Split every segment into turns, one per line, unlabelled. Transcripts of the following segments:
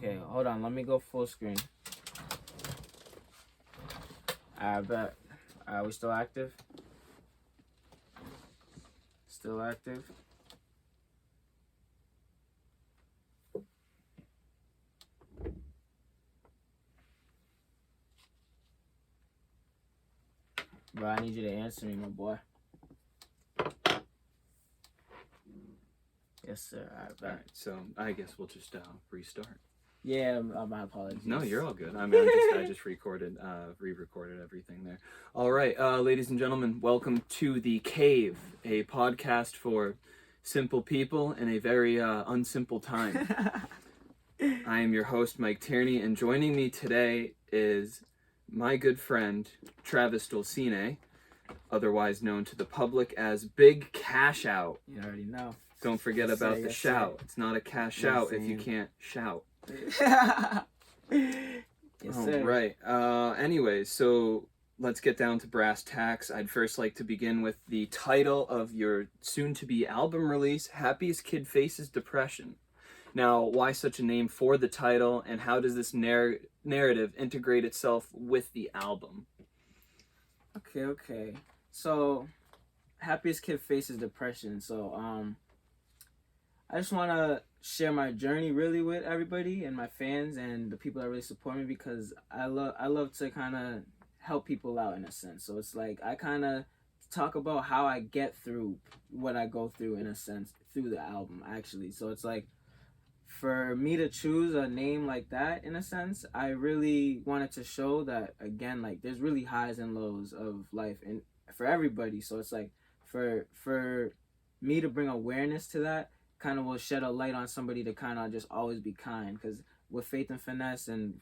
Okay, hold on. Let me go full screen. I bet. We still active? Still active? Bro, I need you to answer me, my boy. Yes, sir.
All right, so I guess we'll just restart.
Yeah, my apologies.
No, you're all good. I mean, I just re-recorded everything there. All right, ladies and gentlemen, welcome to The Cave, a podcast for simple people in a very unsimple time. I am your host, Mike Tierney, and joining me today is my good friend, Travis Dulcine, otherwise known to the public as Big Cash Out.
You already know.
Don't forget about the shout. It's not a cash out if you can't shout.
Yes, sir.
Right. Anyways, so let's get down to brass tacks. I'd first like to begin with the title of your soon-to-be album release, Happiest Kid Faces Depression. Now, why such a name for the title, and how does this narrative integrate itself with the album?
Okay. So, Happiest Kid Faces Depression. So, I just want to share my journey really with everybody and my fans and the people that really support me, because I love to kind of help people out in a sense. So it's like I kind of talk about how I get through what I go through in a sense through the album actually. So it's like for me to choose a name like that in a sense, I really wanted to show that again, like there's really highs and lows of life and for everybody. So it's like for me to bring awareness to that kind of will shed a light on somebody to kind of just always be kind, because with Faith and Finesse and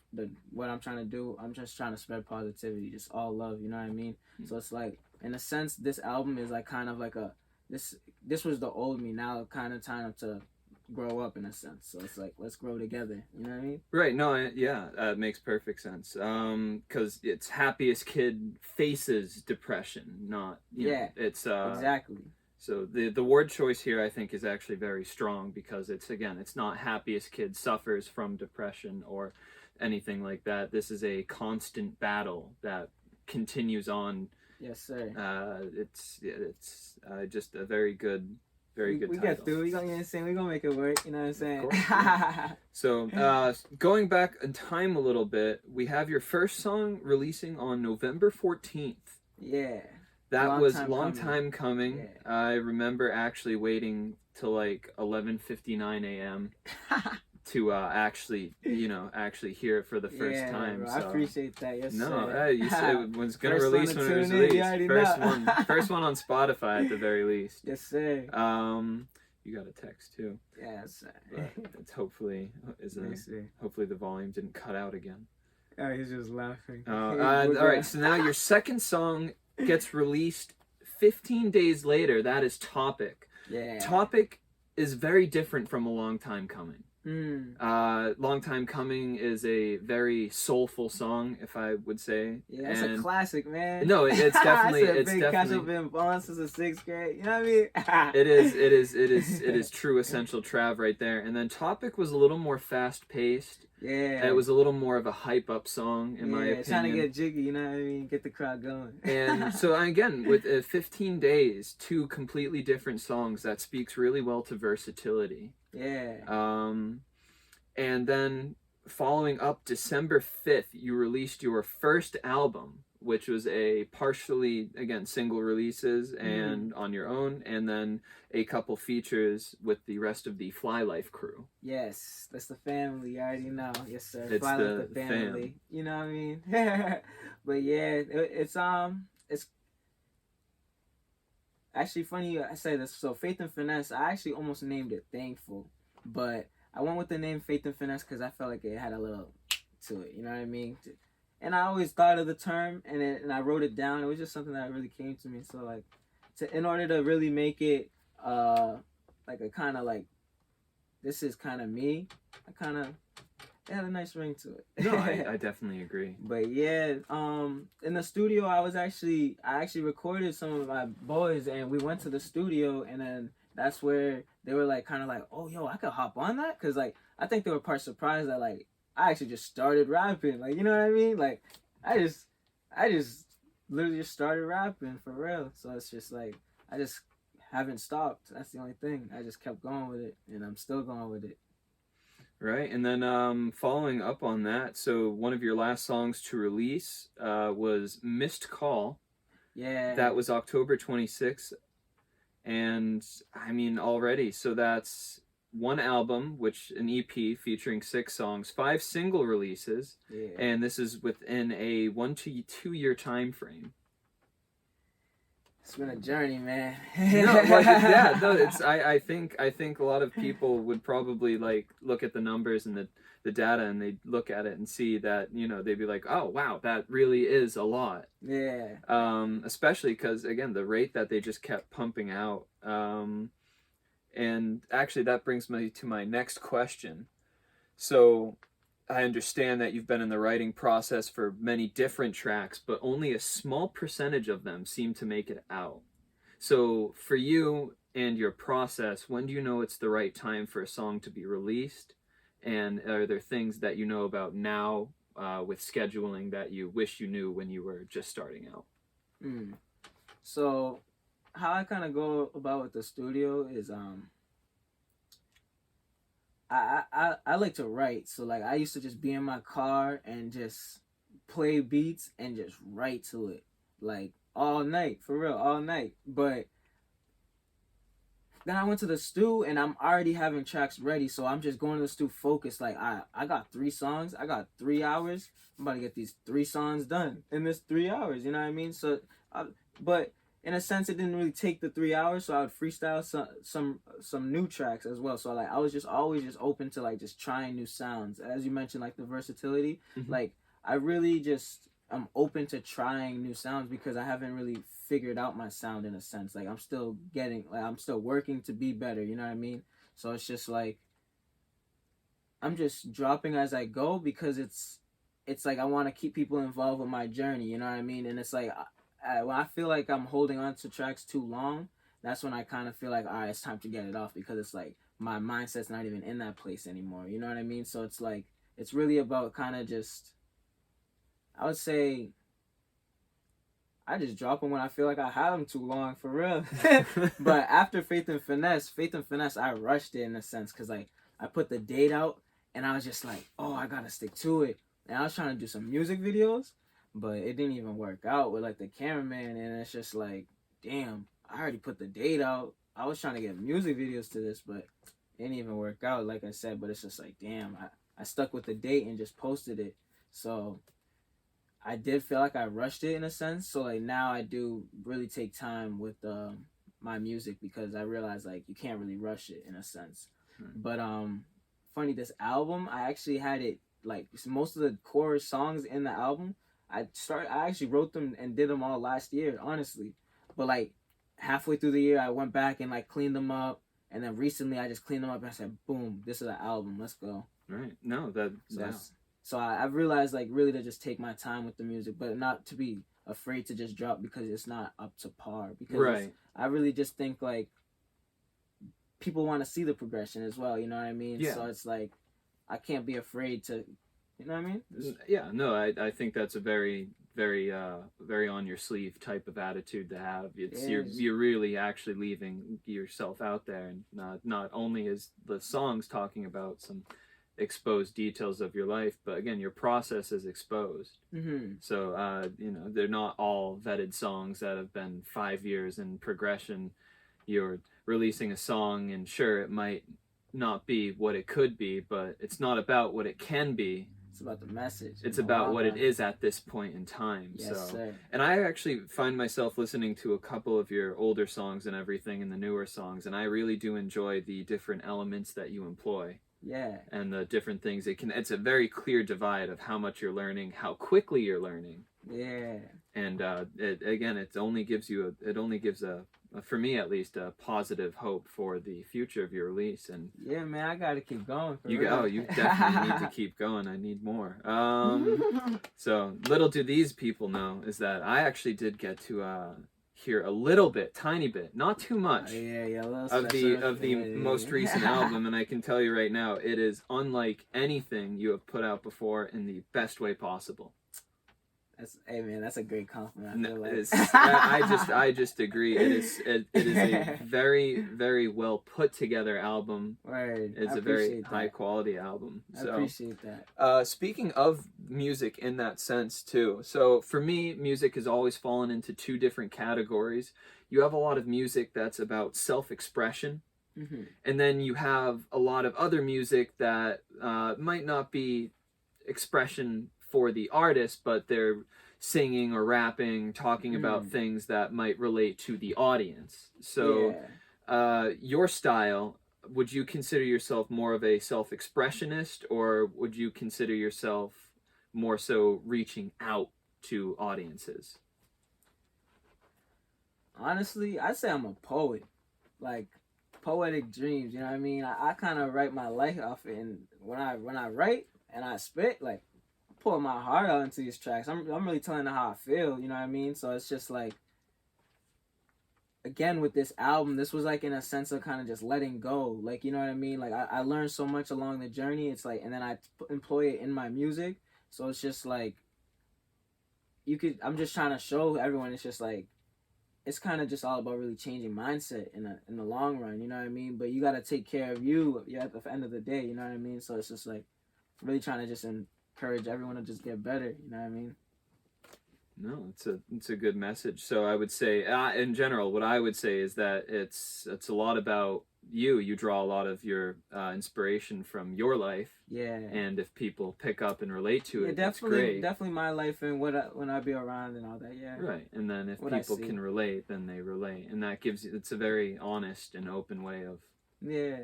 what I'm trying to do, I'm just trying to spread positivity, just all love, you know what I mean? Mm-hmm. So it's like in a sense this album is like kind of like this was the old me, now kind of time to grow up in a sense. So it's like let's grow together, you know what I mean?
Right. No, it makes perfect sense. Because it's Happiest Kid Faces Depression, not you know, it's
exactly.
So the word choice here, I think, is actually very strong, because it's not Happiest Kid Suffers from Depression or anything like that. This is a constant battle that continues on.
Yes, sir.
It's just a very good title.
We get through. We're gonna make it work. You know what I'm saying?
Course, yeah. So going back in time a little bit, we have your first song releasing on November 14th.
Yeah.
That was a long time coming. Yeah. I remember actually waiting till like 11:59 a.m. to actually hear it for the first time.
Bro,
so.
I appreciate that. Yes,
no, you said it was gonna release when it was released. First one on Spotify at the very least.
Yes, sir.
You got a text too.
Yes.
But it's hopefully the volume didn't cut out again.
Oh, he's just laughing.
All right, so now your second song gets released 15 days later. That is Topic.
Yeah.
Topic is very different from A Long Time Coming. Long Time Coming is a very soulful song, if I would say.
Yeah, it's a classic, man.
No, it's definitely it's
big
definitely
catch-up in Bond since the 6th grade. You know what I mean?
It is true essential trav right there. And then Topic was a little more fast paced.
Yeah.
It was a little more of a hype up song, in my opinion.
Trying to get jiggy, you know what I mean? Get the crowd going.
And so again, with 15 days, two completely different songs, that speaks really well to versatility.
Yeah.
And then following up December 5th, you released your first album, which was a partially, again, single releases and on your own, and then a couple features with the rest of the Fly Life crew.
Yes, that's the family. You already know. Yes, sir.
It's
Fly Life, the family.
Fam.
You know what I mean? But yeah, it's actually funny I say this. So Faith and Finesse, I actually almost named it Thankful, but I went with the name Faith and Finesse because I felt like it had a little to it. You know what I mean? And I always thought of the term, and I wrote it down. It was just something that really came to me. So like, in order to really make it like a kind of like, this is kind of me. It had a nice ring to it.
No, I definitely agree.
But yeah, in the studio, I actually recorded some of my boys, and we went to the studio, and then that's where they were like, kind of like, oh, yo, I could hop on that? Because like, I think they were part surprised that like, I actually just started rapping. Like, you know what I mean? Like, I just literally just started rapping for real. So it's just like, I just haven't stopped. That's the only thing. I just kept going with it, and I'm still going with it.
Right, and then following up on that, so one of your last songs to release was Missed Call.
Yeah.
That was October 26th. And I mean, already, so that's one album, which an EP featuring 6 songs, 5 single releases,
Yeah.
and this is within a 1 to 2 year time frame.
It's been a journey, man.
I think a lot of people would probably like look at the numbers and the data, and they look at it and see that, you know, they'd be like, oh wow, that really is a lot.
Yeah.
Especially because, again, the rate that they just kept pumping out. And actually that brings me to my next question. So I understand that you've been in the writing process for many different tracks, but only a small percentage of them seem to make it out. So for you and your process, when do you know it's the right time for a song to be released? And are there things that you know about now with scheduling that you wish you knew when you were just starting out?
So how I kind of go about with the studio is I like to write. So like I used to just be in my car and just play beats and just write to it, like all night, for real, all night. But then I went to the stew and I'm already having tracks ready, so I'm just going to the stew focused. Like I got 3 songs, I got 3 hours. I'm about to get these 3 songs done in this 3 hours. You know what I mean? So, but in a sense, it didn't really take the 3 hours, so I would freestyle some new tracks as well. So like I was just always just open to like just trying new sounds. As you mentioned, like the versatility, like I really just I'm open to trying new sounds because I haven't really figured out my sound in a sense. Like I'm still working to be better, you know what I mean? So it's just like I'm just dropping as I go because it's like I want to keep people involved with my journey, you know what I mean? And it's like when I feel like I'm holding on to tracks too long, that's when I kind of feel like, all right, it's time to get it off, because it's like my mindset's not even in that place anymore, you know what I mean? So it's like it's really about kind of just, I would say, I just drop them when I feel like I had them too long, for real. But after Faith and Finesse, I rushed it in a sense, because like I put the date out and I was just like, oh, I gotta stick to it. And I was trying to do some music videos, but it didn't even work out with like the cameraman. And it's just like, damn, I already put the date out. I was trying to get music videos to this, but it didn't even work out, like I said. But it's just like, damn, I stuck with the date and just posted it. So I did feel like I rushed it in a sense. So like now I do really take time with my music, because I realize like you can't really rush it in a sense. But funny, this album, I actually had it like most of the core songs in the album, I actually wrote them and did them all last year, honestly. But like halfway through the year, I went back and like cleaned them up, and then recently I just cleaned them up and I said, boom, this is the album, let's go.
Right. No,
So I've realized like really to just take my time with the music, but not to be afraid to just drop because it's not up to par. Because I really just think like people want to see the progression as well, you know what I mean?
Yeah.
So it's like I can't be afraid to, you know what I mean?
Yeah, no, I think that's a very, very, very on your sleeve type of attitude to have. It's you're really actually leaving yourself out there, and not only is the songs talking about some exposed details of your life, but again, your process is exposed. So you know, they're not all vetted songs that have been 5 years in progression. You're releasing a song, and sure, it might not be what it could be, but it's not about what it can be.
It's about the message.
It's about what it is at this point in time.
Yes, sir.
And I actually find myself listening to a couple of your older songs and everything, and the newer songs, and I really do enjoy the different elements that you employ.
Yeah.
And the different things it's a very clear divide of how much you're learning, how quickly you're learning.
Yeah.
And it only gives a for me at least, a positive hope for the future of your release. And
yeah, man, I gotta keep going.
You definitely need to keep going. I need more. So little do these people know is that I actually did get to hear a little bit, tiny bit, not too much,
yeah,
of the most recent album, and I can tell you right now, it is unlike anything you have put out before in the best way possible.
Hey man, that's a great compliment. I feel like.
I just agree. It is a very, very well put together album.
Right.
It's a very high quality album.
I appreciate that.
Speaking of music in that sense too. So for me, music has always fallen into two different categories. You have a lot of music that's about self-expression.
Mm-hmm.
And then you have a lot of other music that might not be expression for the artist, but they're singing or rapping, talking about things that might relate to the audience. So your style, would you consider yourself more of a self-expressionist, or would you consider yourself more so reaching out to audiences?
Honestly, I'd say I'm a poet. Like, poetic dreams, you know what I mean? I kind of write my life off it, and when I write and I spit, like, I pour my heart out into these tracks. I'm really telling them how I feel, you know what I mean? So it's just like, again, with this album, this was like in a sense of kind of just letting go, like, you know what I mean? Like, I learned so much along the journey. It's like, and then I employ it in my music. So it's just like, I'm just trying to show everyone, it's just like, it's kind of just all about really changing mindset in the long run, you know what I mean? But you got to take care of you at the end of the day, you know what I mean? So it's just like really trying to just encourage everyone to just get better, you know what I mean?
No, it's a good message. So I would say, in general, what I would say is that it's a lot about you. You draw a lot of your inspiration from your life.
Yeah.
And if people pick up and relate to it,
definitely,
it's great.
definitely my life and when I be around and all that. Yeah.
Right. And then if people can relate, then they relate, and that gives it's a very honest and open way of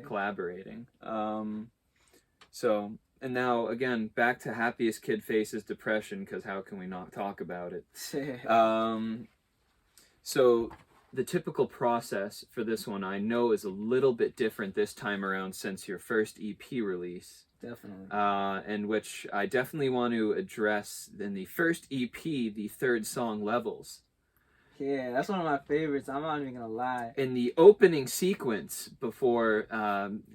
collaborating. So. And now, again, back to Happiest Kid Faces Depression, because how can we not talk about it? So the typical process for this one, I know, is a little bit different this time around since your first EP release.
Definitely.
And which I definitely want to address in the first EP, the third song, Levels.
Yeah, that's one of my favorites. I'm not even going to lie.
In the opening sequence, before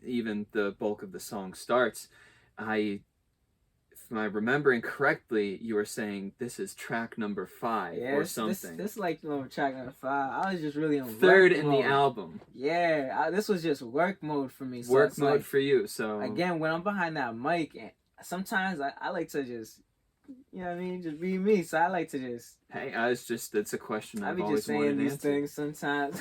even the bulk of the song starts, if I'm remembering correctly, you were saying this is track number 5 or something.
This like track number 5. I was just really in
third
work
in
mode.
the album.
Yeah, this was just work mode for me. So
work mode for you. So
again, when I'm behind that mic, sometimes I like to just, you know what I mean, just be me. So I like to just.
Hey, it's a question I've
just
always
saying
wanted to
these
answer.
things sometimes.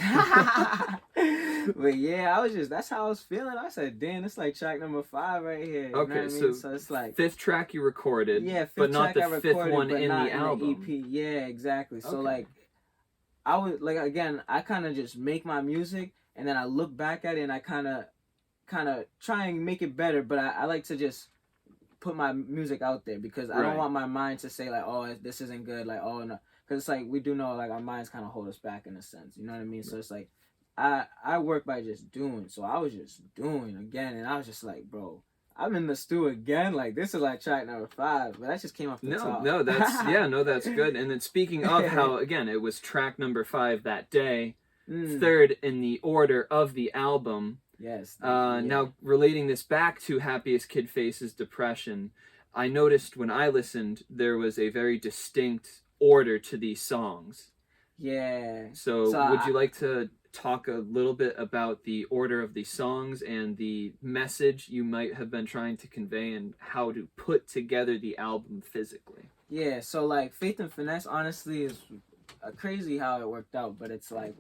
But yeah, that's how I was feeling. I said, damn, it's like track number 5 right here. You
Okay,
know what I mean? So it's like
5th track you recorded,
but
not the 5th one in the album.
EP. Yeah, exactly. So like, I would like, again, I kind of just make my music, and then I look back at it, and I kind of try and make it better. But I like to just put my music out there, because I don't want my mind to say like, oh, this isn't good, like, oh no, because it's like we do know like our minds kind of hold us back in a sense, you know what I mean? So it's like I work by just doing. So I was just doing again, and I was just like, bro, I'm in the stew again. Like, this is like track number 5, but that just came off the top.
No, that's good. And then speaking of how, again, it was track number 5 that day, third in the order of the album.
Yes.
Now, relating this back to Happiest Kid Faces Depression, I noticed when I listened, there was a very distinct order to these songs.
Yeah.
So would you like to talk a little bit about the order of the songs and the message you might have been trying to convey, and how to put together the album physically?
Yeah, so like Faith and Finesse, honestly, is crazy how it worked out, but it's like,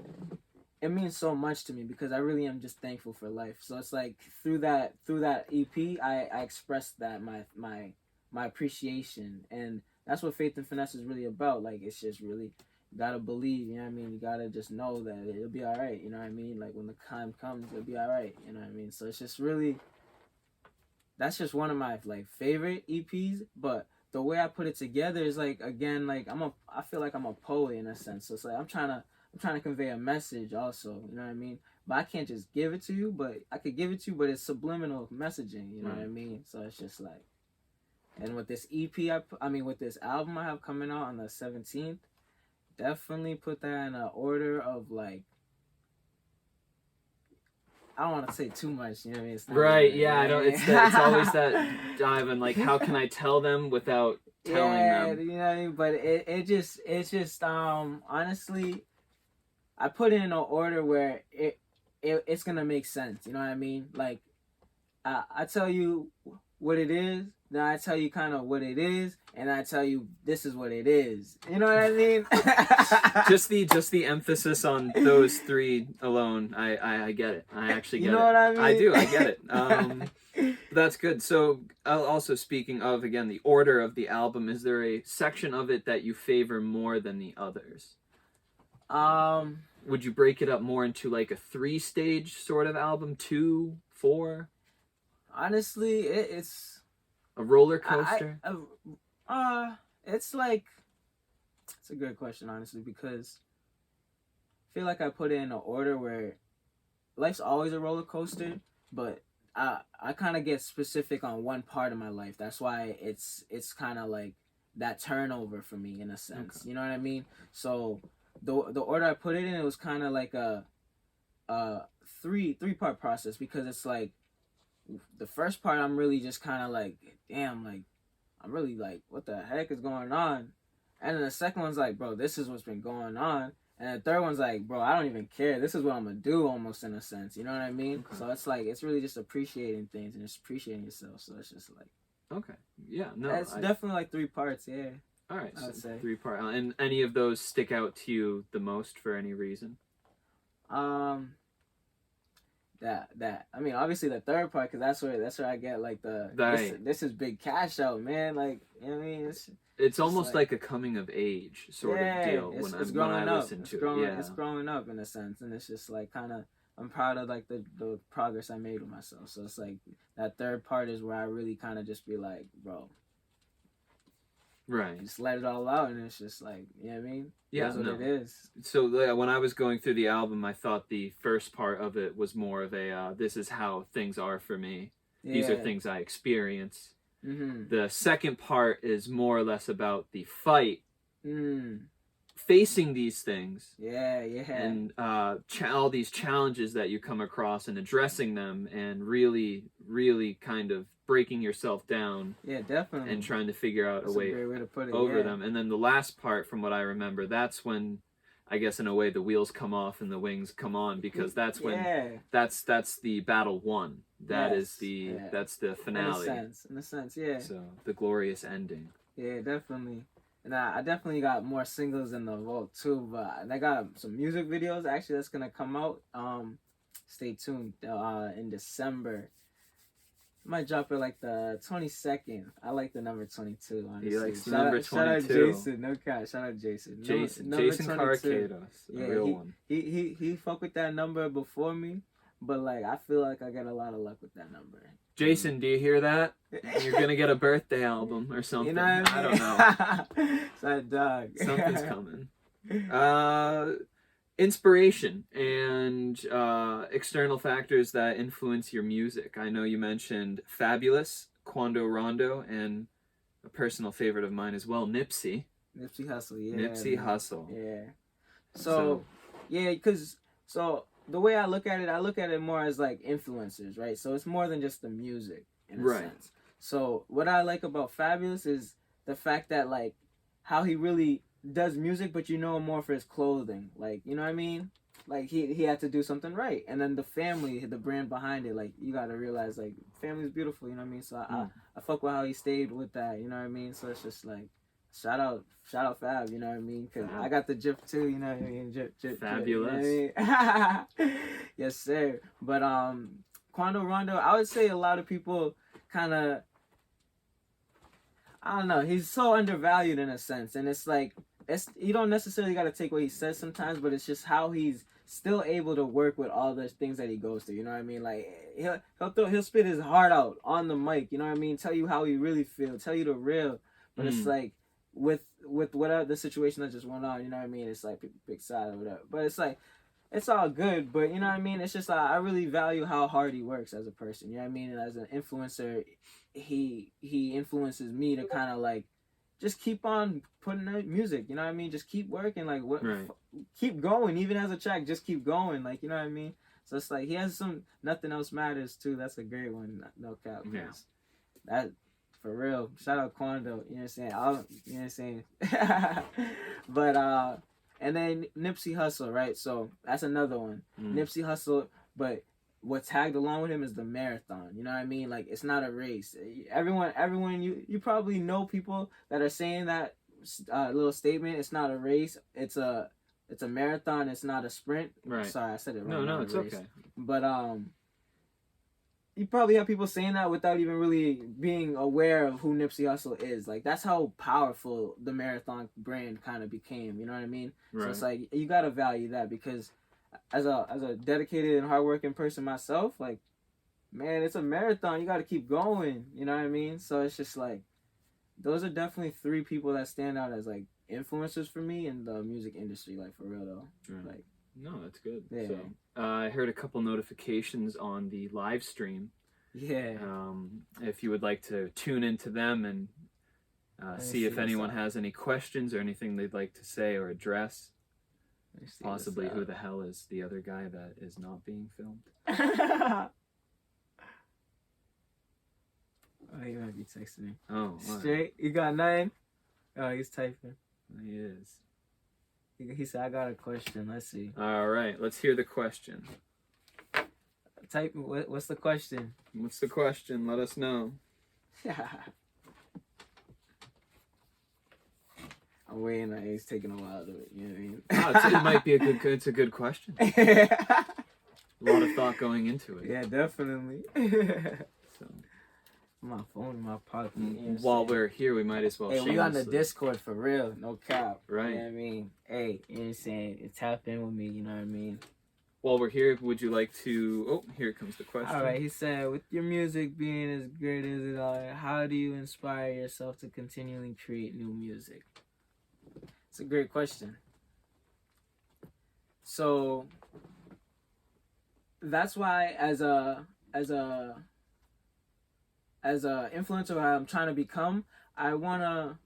it means so much to me, because I really am just thankful for life. So it's like through that EP, I expressed that my appreciation, and that's what Faith and Finesse is really about. Like, it's just really, you gotta believe, you know what I mean? You gotta just know that it'll be all right, you know what I mean? Like, when the time comes, it'll be all right, you know what I mean? So it's just really, that's just one of my like favorite EPs. But the way I put it together is like, again, like I feel like I'm a poet in a sense. So it's like I'm trying to convey a message also, you know what I mean? But I can't just give it to you, but I could give it to you, but it's subliminal messaging, you know what I mean? So it's just like, and with this EP, with this album I have coming out on the 17th, definitely put that in an order of like, I don't want to say too much, you know what I mean? It's not
Right,
even,
yeah, I don't. It's always that dive and like, how can I tell them without telling
yeah,
them?
you know what I mean? But it's just honestly, I put it in an order where it's gonna make sense. You know what I mean? Like I tell you what it is, then I tell you kind of what it is, and I tell you this is what it is. You know what I mean?
just the emphasis on those three alone, I get it. I actually
You
get
know
it.
what I mean?
I do. I get it. That's good. So, also speaking of again the order of the album, is there a section of it that you favor more than the others? Would you break it up more into like a 3-stage sort of album, 2, 4?
Honestly, it's
A roller coaster?
it's like, it's a good question, honestly, because I feel like I put it in an order where life's always a roller coaster, but I kind of get specific on one part of my life. That's why it's kind of like that turnover for me in a sense.
Okay.
You know what I mean? So the order I put it in, it was kind of like a three-part process, because it's like the first part I'm really just kind of like, damn, like I'm really like, what the heck is going on? And then the second one's like, bro, this is what's been going on. And the third one's like, bro, I don't even care. This is what I'm gonna do, almost, in a sense. You know what I mean?
Okay.
So it's like, it's really just appreciating things and just appreciating yourself. So it's just like,
Okay. Yeah. No.
it's definitely like 3 parts. Yeah.
All right.
I would say
3-part. And any of those stick out to you the most for any reason?
That I mean, obviously the third part, because that's where I get like this is big cash out, man. Like, you know what I mean?
It's almost like a coming of age sort of deal
it's
when I
growing up.
listen to
Growing,
it. Yeah.
It's growing up in a sense, and it's just like kind of, I'm proud of like the progress I made with myself. So it's like that third part is where I really kind of just be like, bro,
Right.
just let it all out, and it's just like, you know what I mean?
Yeah,
That's what it is.
So when I was going through the album, I thought the first part of it was more of a this is how things are for me.
Yeah.
These are things I experience.
Mm-hmm.
The second part is more or less about the fight, facing these things.
Yeah.
And all these challenges that you come across and addressing them, and really, really kind of breaking yourself down.
Yeah, definitely.
And trying to figure out
That's
a way
to put it,
over them. And then the last part, from what I remember, that's when, I guess in a way, the wheels come off and the wings come on, because that's when that's the battle won. That's the finale.
In a sense, yeah.
So the glorious ending.
Yeah, definitely. And I definitely got more singles in the vault too, but I got some music videos actually that's gonna come out. Stay tuned. In December. I might drop it like the 22nd. I like the number 22, honestly.
He likes the number 22.
Shout out Jason. No cap. Shout out Jason.
Jason
Number 22.
Carcados. A real one.
He fucked with that number before me, but like I feel like I get a lot of luck with that number.
Jason, do you hear that? You're gonna get a birthday album or something.
You know what I mean?
I don't know.
It's that dog.
Something's coming. Inspiration and external factors that influence your music. I know you mentioned Fabulous, Quando Rondo, and a personal favorite of mine as well, Nipsey.
Nipsey Hussle, yeah.
Nipsey Hussle.
Yeah. So because the way I look at it more as like influencers, right? So it's more than just the music in a sense. So what I like about Fabulous is the fact that like how he really does music, but you know him more for his clothing. Like, you know what I mean? Like he had to do something right. And then the family, the brand behind it, like you gotta realize like family's beautiful, you know what I mean? So I fuck with how he stayed with that, you know what I mean? So it's just like shout out Fab, you know what I mean? Cause I got the drip too, you know what I mean? Drip,
Fabulous.
You know what I mean? Yes, sir. But Quando Rondo, I would say a lot of people kind of, I don't know, he's so undervalued in a sense, and it's like you don't necessarily got to take what he says sometimes, but it's just how he's still able to work with all the things that he goes through. You know what I mean? Like he'll spit his heart out on the mic. You know what I mean? Tell you how he really feels. Tell you the real. But it's like with whatever the situation that just went on. You know what I mean? It's like people pick side or whatever. But it's like it's all good. But you know what I mean? It's just like I really value how hard he works as a person. You know what I mean? And as an influencer, he influences me to kind of like just keep on putting out music. You know what I mean? Just keep working. Like
Right.
keep going. Even as a track, just keep going. Like, you know what I mean? So it's like he has some Nothing Else Matters too. That's a great one. No cap.
Yeah.
That for real. Shout out Quando. You know what I'm saying? You know what I'm saying? But and then Nipsey Hussle, right? So that's another one. Nipsey Hussle, but what tagged along with him is the marathon. You know what I mean? Like, it's not a race. Everyone, you probably know people that are saying that little statement. It's not a race. It's a marathon. It's not a sprint.
Right.
Sorry, I said it wrong.
No, it's
race.
okay.
But you probably have people saying that without even really being aware of who Nipsey Hussle is. Like, that's how powerful the marathon brand kind of became. You know what I mean?
Right.
So it's like, you gotta value that, because as a dedicated and hardworking person myself, like, man, it's a marathon. You gotta keep going. You know what I mean? So it's just like, those are definitely 3 people that stand out as like influencers for me in the music industry. Like, for real though.
Right.
Like,
no, that's good.
Yeah.
So I heard a couple notifications on the live stream.
Yeah.
If you would like to tune into them and see if anyone has any questions or anything they'd like to say or address. Possibly who the hell is the other guy that is not being filmed.
Oh, he might be texting me.
Oh,
straight. You got nothing? Oh, he's typing.
He is.
He said, "I got a question. Let's see."
All right, let's hear the question.
Type. What's the question?
What's the question? Let us know.
I'm waiting. It's taking a while to. You know what I mean?
It might be a good. It's a good question. A lot of thought going into it.
Yeah, definitely.
So.
My phone in my pocket.
While we're here, we might as well.
Hey, we on the Discord for real, no cap.
Right.
You know what I mean? Hey, you know what I'm saying? Tap in with me, you know what I mean?
While we're here, would you like to... Oh, here comes the question.
Alright, he said, with your music being as great as it are, how do you inspire yourself to continually create new music? It's a great question. So, that's why as a influencer I'm trying to become, I wanna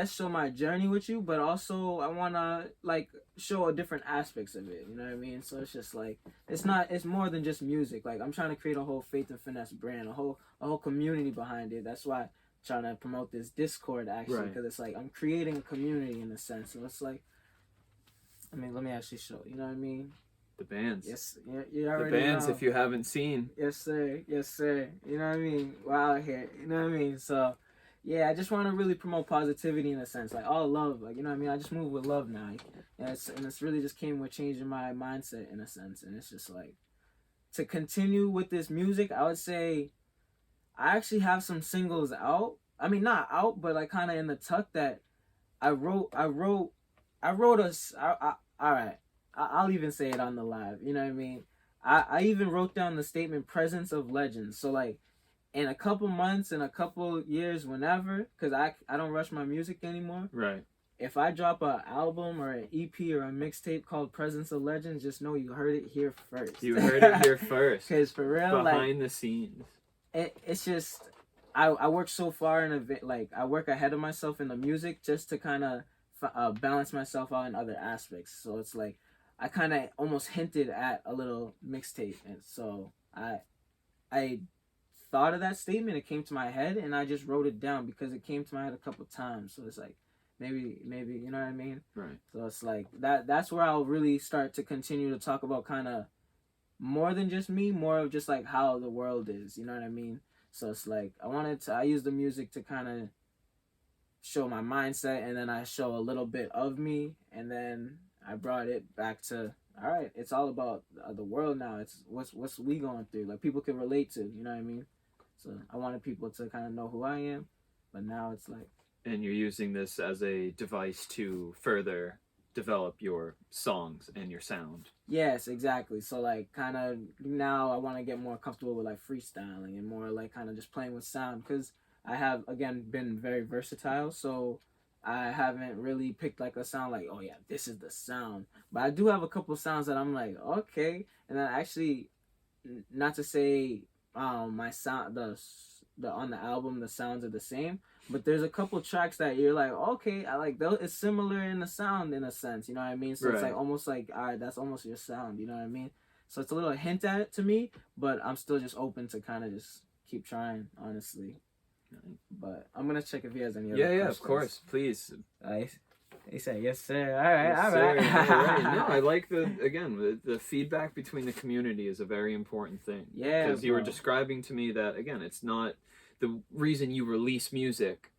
show my journey with you, but also I wanna like show different aspects of it. You know what I mean? So it's just like it's more than just music. Like, I'm trying to create a whole Faith and Finesse brand, a whole community behind it. That's why I'm trying to promote this Discord actually, because it's like I'm creating a community in a sense. So it's like, I mean, let me actually show. You know what I mean?
The bands.
Yes, you already
the bands,
know.
if you haven't seen.
Yes, sir. Yes, sir. You know what I mean? We're out here. You know what I mean? So, yeah, I just want to really promote positivity in a sense. Like, all love. Like, you know what I mean? I just move with love now. And it's really just came with changing my mindset in a sense. And it's just like, to continue with this music, I would say I actually have some singles out. I mean, not out, but like kind of in the tuck that I wrote all right. I'll even say it on the live. You know what I mean? I even wrote down the statement presence of legends. So like in a couple months, in a couple years, whenever, because I don't rush my music anymore.
Right.
If I drop an album or an EP or a mixtape called Presence of Legends, just know you heard it here first.
You heard it here first.
Because for real,
behind the scenes.
It's just, I work so far in I work ahead of myself in the music just to kind of balance myself out in other aspects. So it's like, I kind of almost hinted at a little mixtape, and so I thought of that statement. It came to my head, and I just wrote it down because it came to my head a couple times. So it's like maybe you know what I mean?
Right.
So it's like that's where I'll really start to continue to talk about kind of more than just me, more of just like how the world is. You know what I mean? So it's like I use the music to kind of show my mindset, and then I show a little bit of me, and then I brought it back to, all right, it's all about the world now. It's what's we going through. Like, people can relate to, you know what I mean? So I wanted people to kind of know who I am, but now it's like.
And you're using this as a device to further develop your songs and your sound.
Yes, exactly. So like kind of now I want to get more comfortable with like freestyling and more like kind of just playing with sound, because I have, again, been very versatile. So I haven't really picked like a sound like, oh yeah, this is the sound. But I do have a couple sounds that I'm like, okay. And then actually, not to say my sound, the on the album, the sounds are the same, but there's a couple tracks that you're like, okay, I like those. It's similar in the sound in a sense, you know what I mean? So it's like almost like, all right, that's almost your sound, you know what I mean? So it's a little hint at it to me, but I'm still just open to kind of just keep trying, honestly. But I'm gonna check if he has any other questions.
Yeah, of course, please.
He said, yes, sir. All right,
Yes,
all
sir.
right.
All right. No, I like the feedback between the community is a very important thing.
Yeah,
because you were describing to me that, again, it's not the reason you release music.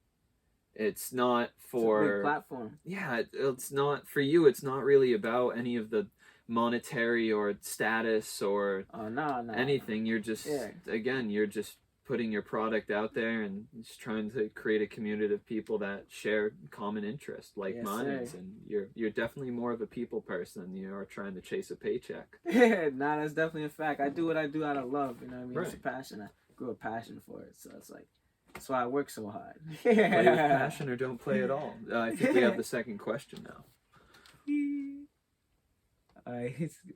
It's not for
it's a big platform.
Yeah, it's not for you. It's not really about any of the monetary or status or anything. You're just again, you're just putting your product out there and just trying to create a community of people that share common interests like minds. And you're definitely more of a people person than you are trying to chase a paycheck.
That's definitely a fact. I do what I do out of love, you know what I mean? It's a passion. I grew a passion for it, so it's like that's why I work so hard.
Play with passion or don't play at all. I think we have the second question now.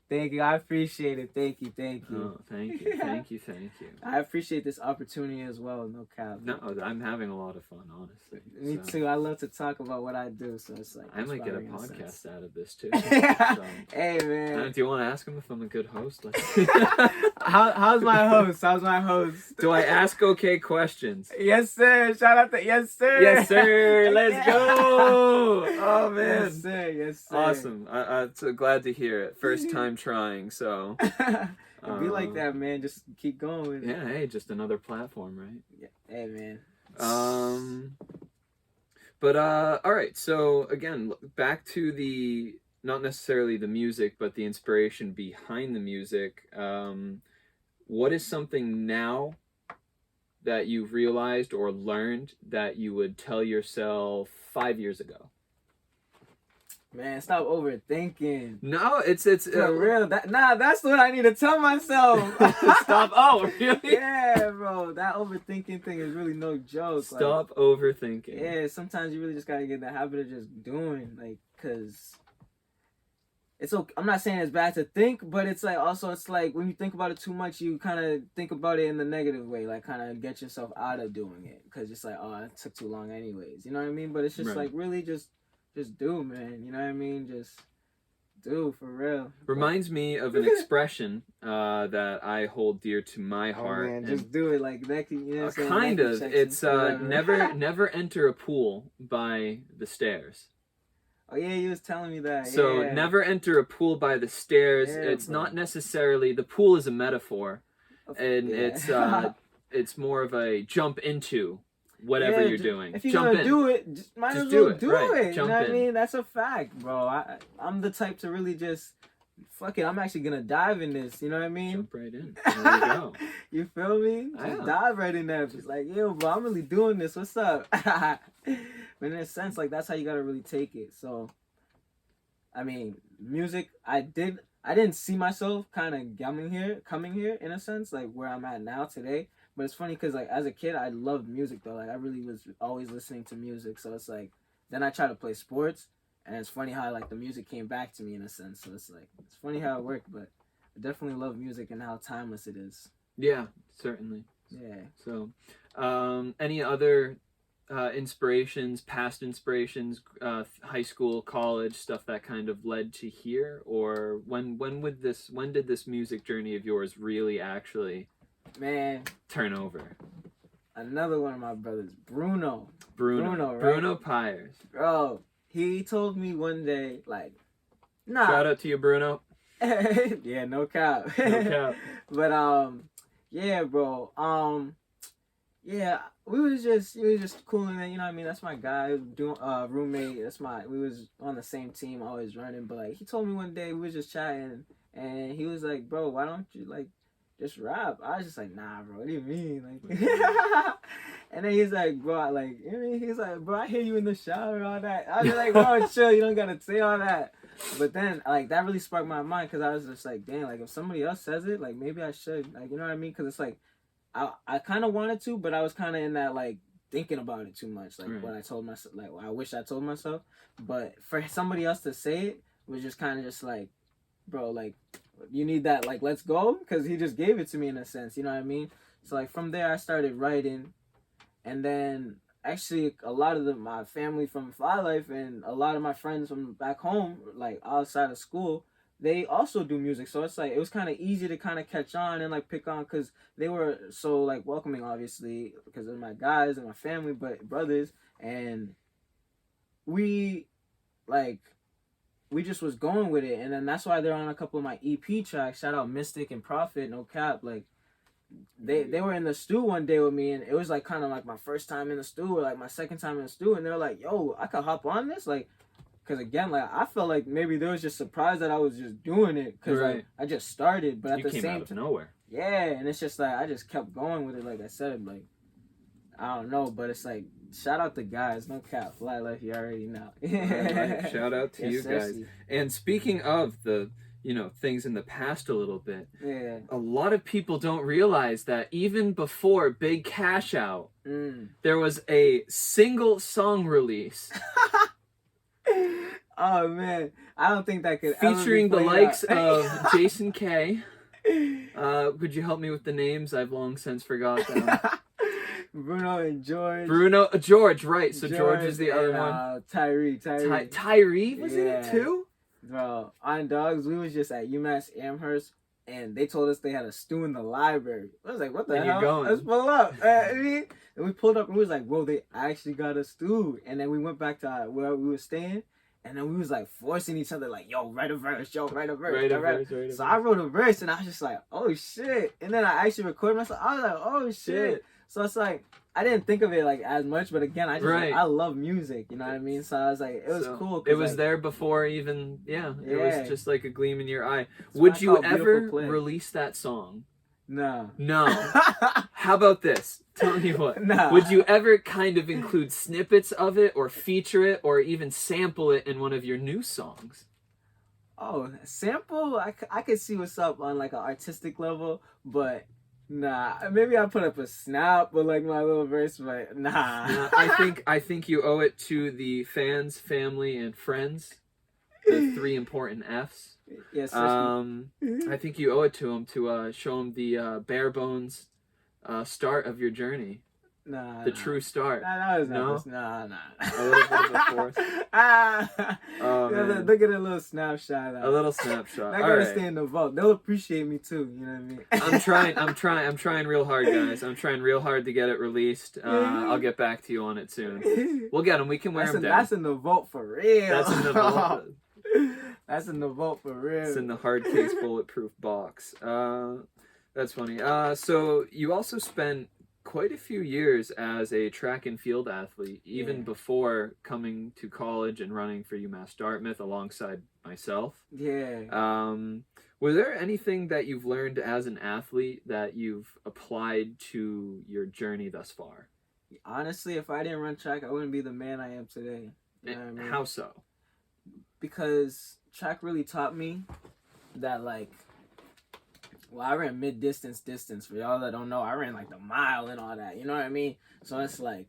Thank you. I appreciate it. Thank you.
Oh, thank you. Thank you.
I appreciate this opportunity as well. No cap.
No, I'm having a lot of fun, honestly.
Me too. I love to talk about what I do, so it's like
I might get a podcast out of this too.
Hey man,
do you want to ask him if I'm a good host?
How's my host?
Do I ask okay questions?
Yes, sir. Shout out to yes, sir.
Yes, sir. Let's go. Oh man.
Yes, sir. Yes, sir.
Awesome. I'm so glad to hear it. First time trying, so
be like that, man. Just keep going with it.
Yeah, hey, just another platform, right?
Yeah. Hey, man.
But all right. So again, back to the not necessarily the music, but the inspiration behind the music. What is something now that you've realized or learned that you would tell yourself 5 years ago?
Man, stop overthinking.
No, it's
for real. That's what I need to tell myself.
Stop. Oh, really?
Yeah, bro. That overthinking thing is really no joke.
Stop overthinking.
Yeah, sometimes you really just gotta get in the habit of just doing, like, cause it's okay. I'm not saying it's bad to think, but it's like also it's like when you think about it too much, you kind of think about it in the negative way, like kind of get yourself out of doing it, cause it's like, oh, it took too long, anyways. You know what I mean? But it's just like really just do, man. You know what I mean? Just do, for real.
Reminds me of an expression that I hold dear to my heart.
Man, just do it, like that. You know what I'm saying?
Kind of. It's never enter a pool by the stairs.
Oh yeah, you was telling me that.
So never enter a pool by the stairs. Yeah, it's not necessarily, the pool is a metaphor, and it's more of a jump into whatever you're doing.
If you're gonna do it, just might as well do it. You know what I mean? That's a fact, bro. I'm the type to really just fuck it. I'm actually gonna dive in this. You know what I mean?
Jump right in. There we go.
You feel me? Just dive right in there. Just like, yo, bro, I'm really doing this. What's up? But in a sense, like that's how you gotta really take it. So, I mean, music. I didn't see myself kind of coming here in a sense, like where I'm at now today. But it's funny because, like, as a kid, I loved music, though. Like, I really was always listening to music. So it's like, then I tried to play sports. And it's funny how, like, the music came back to me in a sense. So it's like, it's funny how it worked. But I definitely love music and how timeless it is.
Yeah, certainly.
Yeah.
So, any other inspirations, past inspirations, high school, college, stuff that kind of led to here? Or when did this music journey of yours really actually... turn over?
Another one of my brothers, Bruno, right?
Bruno Pyers.
Bro, he told me one day, like,
shout out to you, Bruno.
Yeah, no cap. But yeah, bro. Yeah, he was just cool, and you know what I mean. That's my guy, roommate. We was on the same team, always running. But like, he told me one day we was just chatting, and he was like, "Bro, why don't you like just rap?" I was just like, "Nah, bro. What do you mean?" Like, and then he's like, "Bro, like, you know, he's like, bro, I hear you in the shower, all that." I was just like, "Bro, chill. You don't gotta say all that." But then, like, that really sparked my mind because I was just like, "Damn, like, if somebody else says it, like, maybe I should." Like, you know what I mean? Because it's like, I kind of wanted to, but I was kind of in that, like, thinking about it too much. Like, what I told myself, like, I wish I told myself. But for somebody else to say it was just kind of just like, bro, like, you need that, like, let's go, because he just gave it to me in a sense, you know what I mean? So like from there I started writing, and then actually a lot of my family from Fly Life and a lot of my friends from back home, like outside of school, they also do music. So it's like it was kind of easy to kind of catch on and like pick on because they were so like welcoming, obviously, because of my guys and my family, but brothers, and we like we just was going with it, and then that's why they're on a couple of my EP tracks. Shout out Mystic and Prophet, no cap, like. They were in the stew one day with me, and it was like kind of like my first time in the stew or like my second time in the stew, and they were like, "Yo, I could hop on this," like, because again, like I felt like maybe they was just surprised that I was just doing it because like, I just started, but at
you
the
came
same
out of
time,
nowhere.
yeah, and it's just like I just kept going with it, like I said, like I don't know, but it's like shout out to guys, no cap, Fly Life, you already know.
Right. Shout out to
Yes,
you guys. And speaking of the things in the past a little bit.
Yeah.
A lot of people don't realize that even before Big Cash Out, there was a single song release.
Oh man, I don't think that could
featuring
ever be
the likes
out.
of Jason K. Could you help me with the names? I've long since forgot them.
Bruno and George.
George, right. So George is the other one.
Tyree.
Tyree was in it too?
Bro, on Dogs, we was just at UMass Amherst, and they told us they had a stew in the library. I was like, what the hell?
Going.
Let's pull up. And we pulled up, and we was like, whoa, they actually got a stew. And then we went back to where we were staying, and then we was like forcing each other, like, yo, write a verse. So I wrote a verse, and I was just like, oh shit. And then I actually recorded myself. I was like, oh shit. So it's like, I didn't think of it like as much, but again, I just like, I love music, you know what I mean? So I was like, it was cool.
It was like, there before even, it was just like a gleam in your eye. Would you ever release that song?
No.
How about this? Tell me what.
No.
Would you ever kind of include snippets of it or feature it or even sample it in one of your new songs?
Oh, sample? I could see what's up on like an artistic level, but nah. Maybe I'll put up a snap with like my little verse, but nah.
I think you owe it to the fans, family, and friends. The 3 important F's.
Yes.
I think you owe it to them to show them the bare bones start of your journey. The true start.
That was not nah.
A little bit of a force.
Look at a little snapshot.
A little snapshot.
They're gonna stay in the vault. They'll appreciate me too. You know what I
I'm
mean?
trying real hard, guys. I'm trying real hard to get it released. I'll get back to you on it soon. We'll get them. We can wear them down.
That's in the vault for real.
That's in the vault.
That's in the vault for real.
It's in the hard case bulletproof box. That's funny. So you also spent quite a few years as a track and field athlete, even before coming to college and running for UMass Dartmouth alongside myself.
Yeah.
Was there anything that you've learned as an athlete that you've applied to your journey thus far?
Honestly, if I didn't run track, I wouldn't be the man I am today. You know what I mean?
How so?
Because track really taught me that, like, well, I ran mid-distance. For y'all that don't know, I ran like the mile and all that. You know what I mean? So it's like,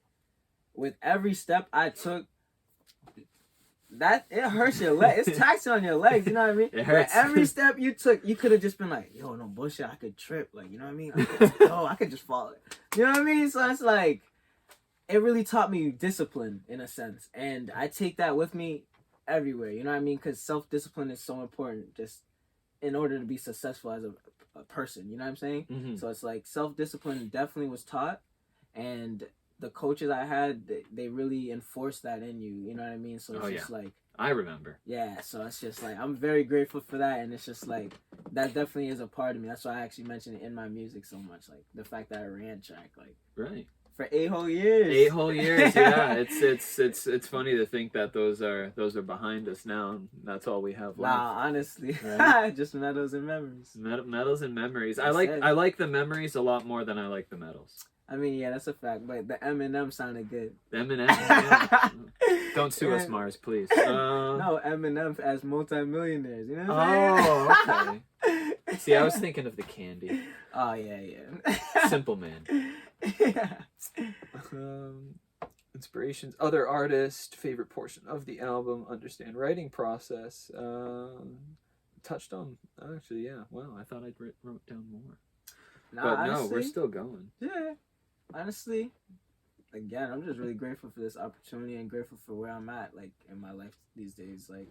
with every step I took, that it hurts your leg. It's taxing on your legs. You know what I mean?
It hurts.
But every step you took, you could have just been like, yo, no bullshit. I could trip. Like, you know what I mean? I could just fall. You know what I mean? So it's like, it really taught me discipline in a sense, and I take that with me everywhere. You know what I mean? Because self-discipline is so important, just in order to be successful as a person. You know what I'm saying?
Mm-hmm.
So it's like self-discipline definitely was taught, and the coaches I had, they really enforced that in you. You know what I mean? So it's just like,
I remember.
Yeah, so it's just like, I'm very grateful for that, and it's just like, that definitely is a part of me. That's why I actually mentioned it in my music so much, like the fact that I ran track, like,
right,
for 8 whole years.
8 whole years, yeah. It's funny to think that those are behind us now, and that's all we have left.
Nah, honestly,
right?
Just medals and memories.
Medals and memories. I like the memories a lot more than I like the medals.
I mean, yeah, that's a fact, but the M&M sounded good.
M&M, yeah. Don't sue us, Mars, please.
No, M&M as multi-millionaires, you know what I'm saying?
Oh, okay. See, I was thinking of the candy.
Oh, yeah.
Simple Man.
Yeah.
Inspirations, other artists, favorite portion of the album, understand writing process. Touched on, actually, yeah. Wow, I thought I wrote down more.
Nah,
but
honestly,
no, we're still going.
Yeah. Honestly, again, I'm just really grateful for this opportunity and grateful for where I'm at, like, in my life these days. Like,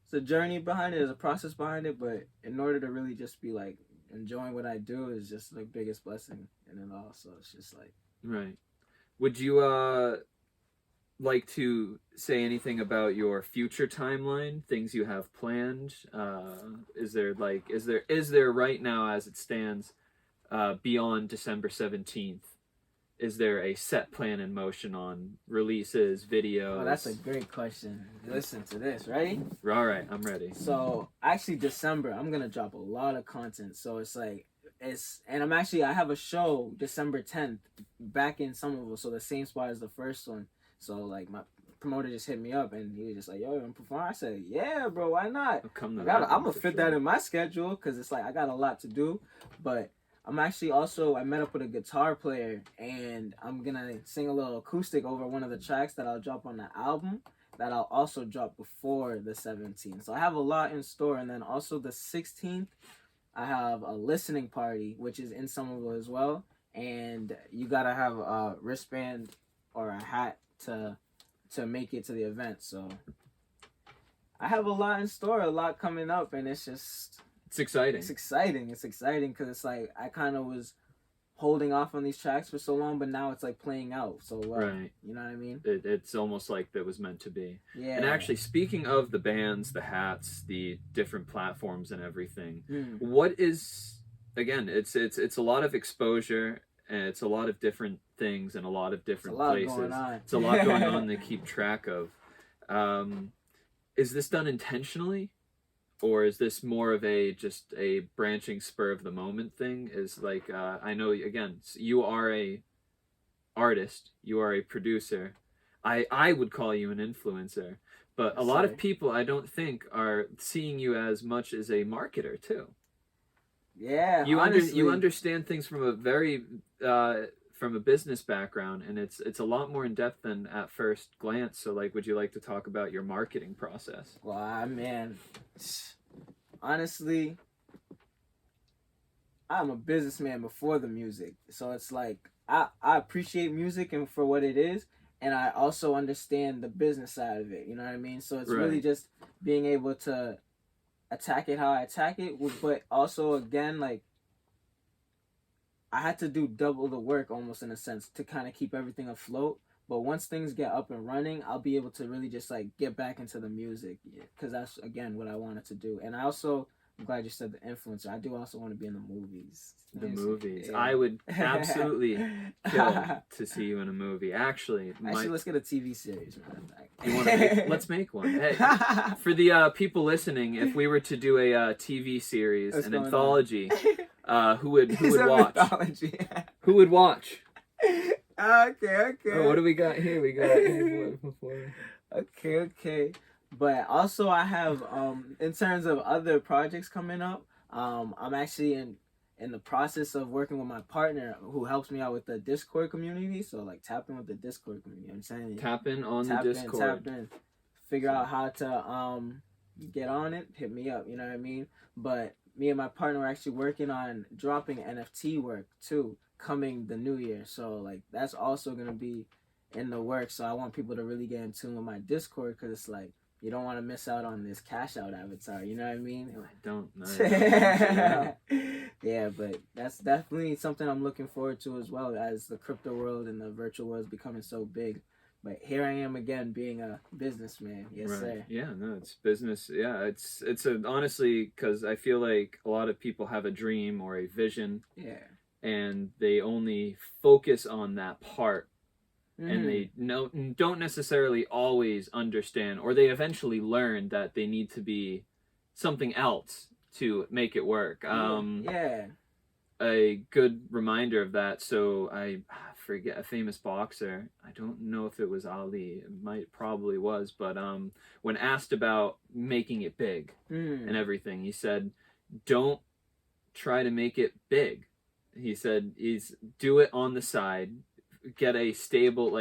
it's a journey behind it, there's a process behind it, but in order to really just be like enjoying what I do is just the biggest blessing in it all. So it's just like,
Right. Would you like to say anything about your future timeline, things you have planned? Is there right now as it stands, beyond December 17th, is there a set plan in motion on releases, videos?
oh, that's a great question. Listen to this, ready?
All right, I'm ready.
So actually December, I'm gonna drop a lot of content. So it's like and I have a show December 10th back in Somerville, so the same spot as the first one. So like my promoter just hit me up and he was just like, "Yo, you wanna perform?" I said, "Yeah, bro, why not?"
I'll come to
I'm
that one
gonna
for
fit
sure.
that in my schedule because it's like I got a lot to do. But I'm actually also I met up with a guitar player and I'm gonna sing a little acoustic over one of the tracks that I'll drop on the album that I'll also drop before the 17th. So I have a lot in store, and then also the 16th I have a listening party which is in Somerville as well, and you gotta have a wristband or a hat to make it to the event. So I have a lot in store, a lot coming up, and it's
exciting.
It's exciting because it's like I kind of was holding off on these tracks for so long, but now it's like playing out so well.
Right.
You know what I mean?
It's almost like that was meant to be.
Yeah.
And actually, speaking of the bands, the hats, the different platforms and everything, what is, again, it's a lot of exposure, and it's a lot of different things and a lot of different places.
Going on.
It's a lot going on to keep track of. Is this done intentionally? Or is this more of just a branching spur of the moment thing? Is like, I know, again, you are a artist, you are a producer. I would call you an influencer, but a lot of people I don't think are seeing you as much as a marketer too.
Yeah,
you understand things from a very from a business background, and it's a lot more in depth than at first glance. So, like, would you like to talk about your marketing process?
Well, man, honestly, I'm a businessman before the music, so it's like I appreciate music and for what it is, and I also understand the business side of it. You know what I mean? So it's really just being able to attack it how I attack it, but also again, like, I had to do double the work almost in a sense to kind of keep everything afloat. But once things get up and running, I'll be able to really just like get back into the music, because that's again what I wanted to do. And I'm glad you said the influencer. I do also want to be in the movies.
The movies.
Yeah.
I would absolutely kill to see you in a movie. Actually,
let's get a TV series, man.
You want to let's make one. Hey, for the people listening, if we were to do a TV series, an anthology, who would watch? Who would watch?
Okay.
Oh, what do we got here? We got
Okay. But also I have in terms of other projects coming up, I'm actually in the process of working with my partner who helps me out with the Discord community. So like tap in with the Discord community. I'm saying
tap in on the Discord.
Tap in. Figure out how to get on it, hit me up, you know what I mean? But me and my partner are actually working on dropping NFT work too, coming the new year. So like that's also gonna be in the works. So I want people to really get in tune with my Discord, because it's like you don't want to miss out on this cash out avatar, you know what I mean?
I don't.
Yeah, but that's definitely something I'm looking forward to as well, as the crypto world and the virtual world is becoming so big. But here I am again being a businessman. Yes, sir.
Yeah, no, it's business. Yeah, it's honestly, because I feel like a lot of people have a dream or a vision.
Yeah.
And they only focus on that part. And they don't necessarily always understand, or they eventually learn that they need to be something else to make it work. A good reminder of that. So I forget, a famous boxer, I don't know if it was Ali, it probably was, but when asked about making it big and everything, he said, don't try to make it big. He said, do it on the side, get a stable,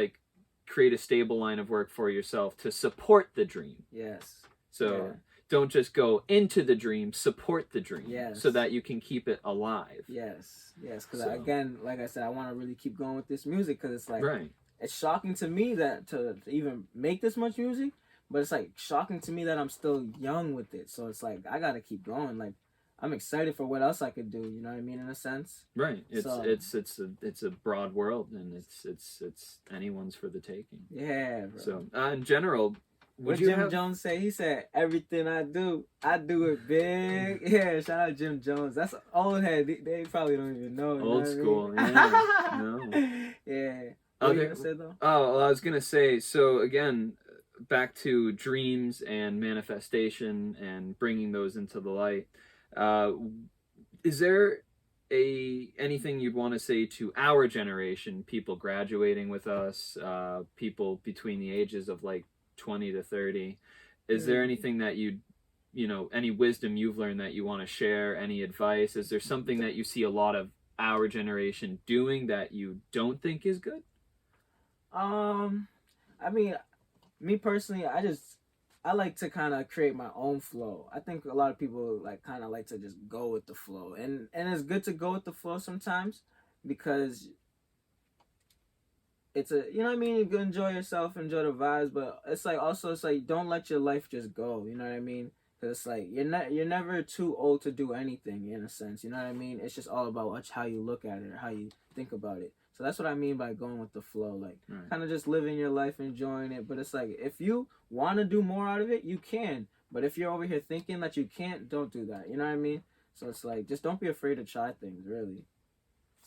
create a stable line of work for yourself to support the dream.
Yes.
So don't just go into the dream, support the dream.
Yes.
So that you can keep it alive.
Yes, because
So.
again, like I said, I want to really keep going with this music because it's like,
Right.
it's shocking to me that to even make this much music, but it's like shocking to me that I'm still young with it. So it's like I gotta keep going. Like I'm excited for what else I could do. You know what I mean? In a sense.
Right.
So-
It's a broad world, and it's anyone's for the taking.
Yeah, bro.
So in general,
What Jim Jones say? He said, "Everything I do it big." Yeah, shout out Jim Jones. That's old head. They probably don't even know.
Old school.
What I mean?
Yeah. No.
Yeah. What
Okay.
you gonna say though?
Oh, well, I was gonna say. So again, back to dreams and manifestation and bringing those into the light. Is there anything you'd want to say to our generation, people graduating with us, people between the ages of like 20 to 30? Is there anything that any wisdom you've learned that you want to share? Any advice? Is there something that you see a lot of our generation doing that you don't think is good?
I mean, me personally, I like to kind of create my own flow. I think a lot of people like kind of like to just go with the flow, and it's good to go with the flow sometimes because it's you know what I mean. You can enjoy yourself, enjoy the vibes, but it's like also it's like don't let your life just go. You know what I mean? Because it's like you're never too old to do anything in a sense. You know what I mean? It's just all about how you look at it or how you think about it. So that's what I mean by going with the flow, like kind of just living your life, enjoying it. But it's like if you want to do more out of it, you can. But if you're over here thinking that you can't, don't do that. You know what I mean? So it's like just don't be afraid to try things, really.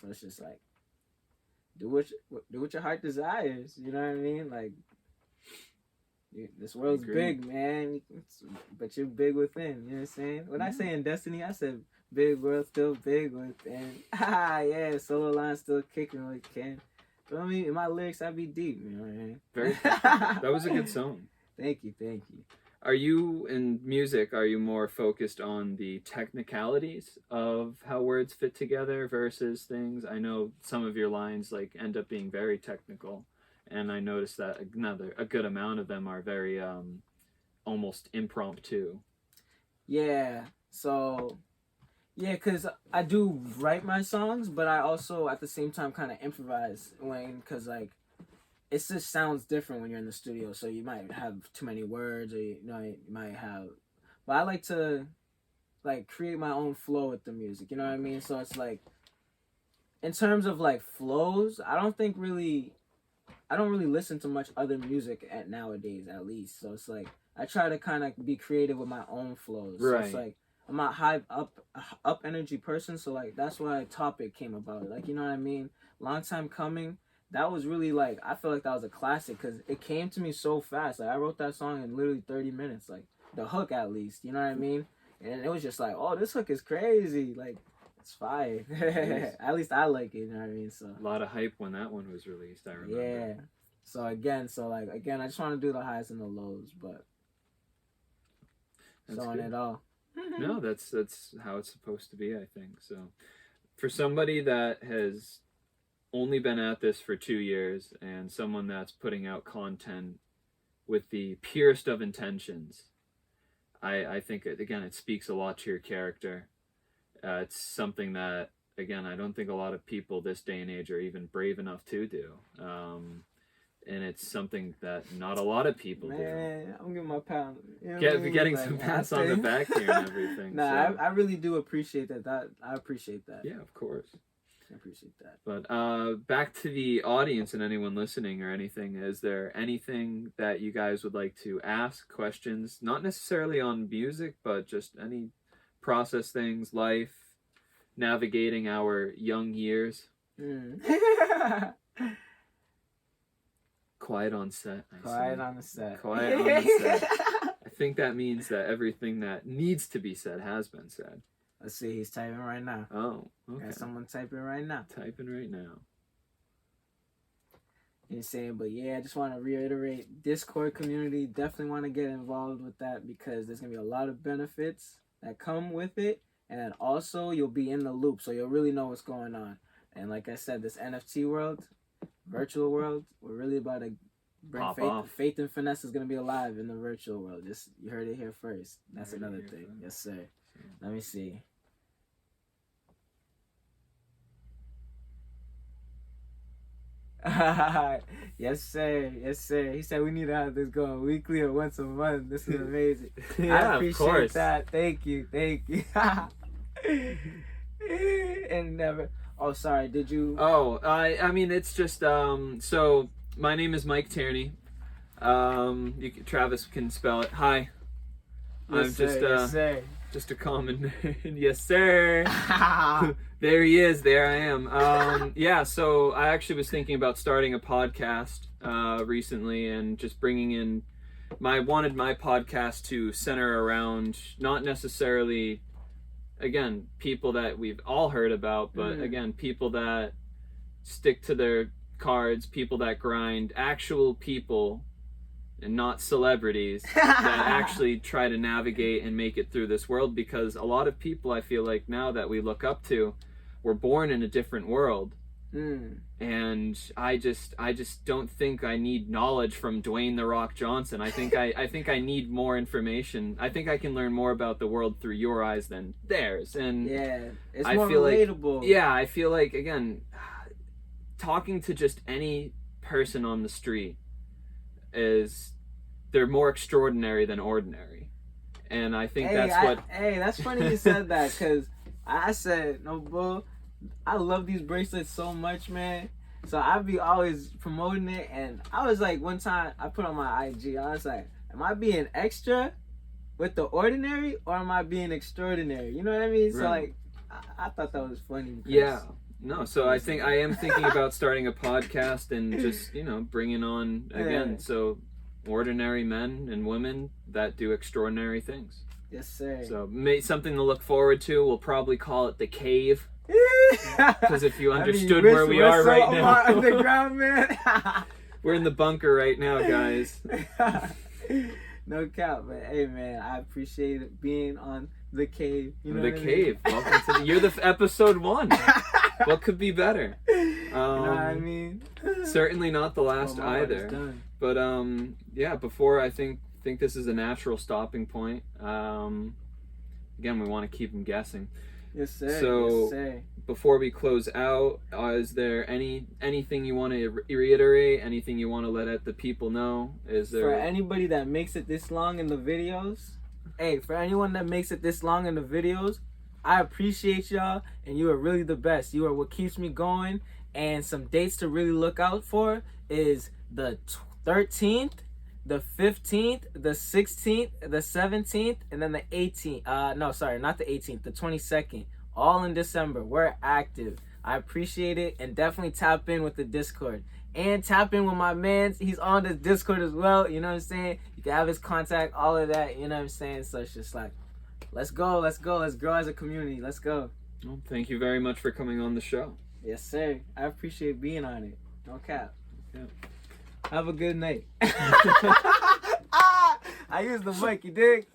So it's just like do what your heart desires. You know what I mean? Like this world's big, man, but you're big within. You know what I'm saying? When I say in Destiny, I said big world still big within. Yeah, solo line still kicking with Ken. But I mean, in my lyrics, I be deep. You know what I mean?
Very. That was a good song.
Thank you.
Are you in music? Are you more focused on the technicalities of how words fit together versus things? I know some of your lines like end up being very technical, and I noticed that a good amount of them are very almost impromptu.
Yeah. So. Yeah, because I do write my songs, but I also at the same time kind of improvise because like it just sounds different when you're in the studio. So you might have too many words, or you might have. But I like to like create my own flow with the music. You know what I mean? So it's like in terms of like flows, I don't really listen to much other music nowadays, at least. So it's like I try to kind of be creative with my own flows.
Right.
So it's like I'm not high up energy person, so like that's why Topic came about. Like you know what I mean? Long time coming. That was really like I feel like that was a classic because it came to me so fast. Like I wrote that song in literally 30 minutes. Like the hook at least. You know what I mean? And it was just like, oh, this hook is crazy. Like it's fire. At least I like it. You know what I mean? So
a lot of hype when that one was released. I remember.
Yeah. So again, I just want to do the highs and the lows, but on it all.
No, that's how it's supposed to be, I think. So for somebody that has only been at this for 2 years and someone that's putting out content with the purest of intentions, I think again it speaks a lot to your character. It's something that again I don't think a lot of people this day and age are even brave enough to do. And it's something that not a lot of people do.
I'm getting my pound. You know
Getting some pats on the back here and everything.
Nah, so. I really do appreciate that. I appreciate that.
Yeah, of course.
I appreciate that.
But back to the audience and anyone listening or anything, is there anything that you guys would like to ask, questions, not necessarily on music, but just any process things, life, navigating our young years? Quiet on set.
Quiet on the set.
Quiet on the set. I think that means that everything that needs to be said has been said.
Let's see, he's typing right now.
Oh, okay.
Got someone typing right now.
Typing right now.
He's saying, but yeah, I just want to reiterate, Discord community, definitely want to get involved with that because there's going to be a lot of benefits that come with it. And also, you'll be in the loop, so you'll really know what's going on. And like I said, this NFT world, virtual world, we're really about to Bring
Pop
faith,
off.
faith and finesse is gonna be alive in the virtual world. Just you heard it here first. That's
You heard it
another
here
thing.
first.
Yes, sir. Let me see. Yes, sir. Yes, sir. He said we need to have this going weekly or once a month. This is amazing.
Yeah,
I
of
appreciate
course.
that. Thank you. Thank you. And never. Oh, sorry. Did you?
Oh, I mean, it's just so my name is Mike Tierney. Travis can spell it. Hi.
Yes,
I'm
sir.
just
Yes, sir.
just a common man. Yes, sir. There he is. There I am. Yeah. So I actually was thinking about starting a podcast recently, and just bringing in wanted my podcast to center around not necessarily, again, people that we've all heard about, but again, people that stick to their cards, people that grind, actual people, and not celebrities that actually try to navigate and make it through this world. Because a lot of people, I feel like, now that we look up to, were born in a different world. And I just don't think I need knowledge from Dwayne "The Rock" Johnson. I think I need more information. I think I can learn more about the world through your eyes than theirs. And
yeah, it's
I
more
feel
relatable.
like, yeah, I feel like, again, talking to just any person on the street they're more extraordinary than ordinary. And I think
that's funny you said that, because I said, no bull, I love these bracelets so much, man. So I be always promoting it, and I was like, one time I put on my IG, I was like, am I being extra with the ordinary, or am I being extraordinary? You know what I mean? So like, I thought that was funny.
Yeah. No, so I am thinking about starting a podcast and just, bringing on, again, so ordinary men and women that do extraordinary things.
Yes, sir.
So something to look forward to. We'll probably call it The Cave. Because if you understood where we are right now.
Underground, man.
We're in the bunker right now, guys.
No cap, but hey, man, I appreciate it being on The Cave. You know
The
what
Cave.
I mean?
Welcome to you're the episode 1. What could be better?
You know what I mean?
Certainly not the last
my work is
either.
done.
But yeah, before I think this is a natural stopping point. Again, we want to keep them guessing.
Yes, sir.
So
yes, sir.
Before we close out, is there anything you want to reiterate? Anything you want to let the people know? Is there
for anybody that makes it this long in the videos? Hey, for anyone that makes it this long in the videos, I appreciate y'all, and you are really the best. You are what keeps me going. And some dates to really look out for is the 13th, the 15th, the 16th, the 17th, and then the 18th. No, sorry, not the 18th, the 22nd. All in December. We're active. I appreciate it, and definitely tap in with the Discord. And tap in with my man. He's on the Discord as well. You know what I'm saying? You can have his contact, all of that. You know what I'm saying? So it's just like, let's go. Let's grow as a community. Let's go.
Well, thank you very much for coming on the show.
Yes, sir. I appreciate being on it. No cap.
Yeah.
Have a good night. I use the mic, you dig?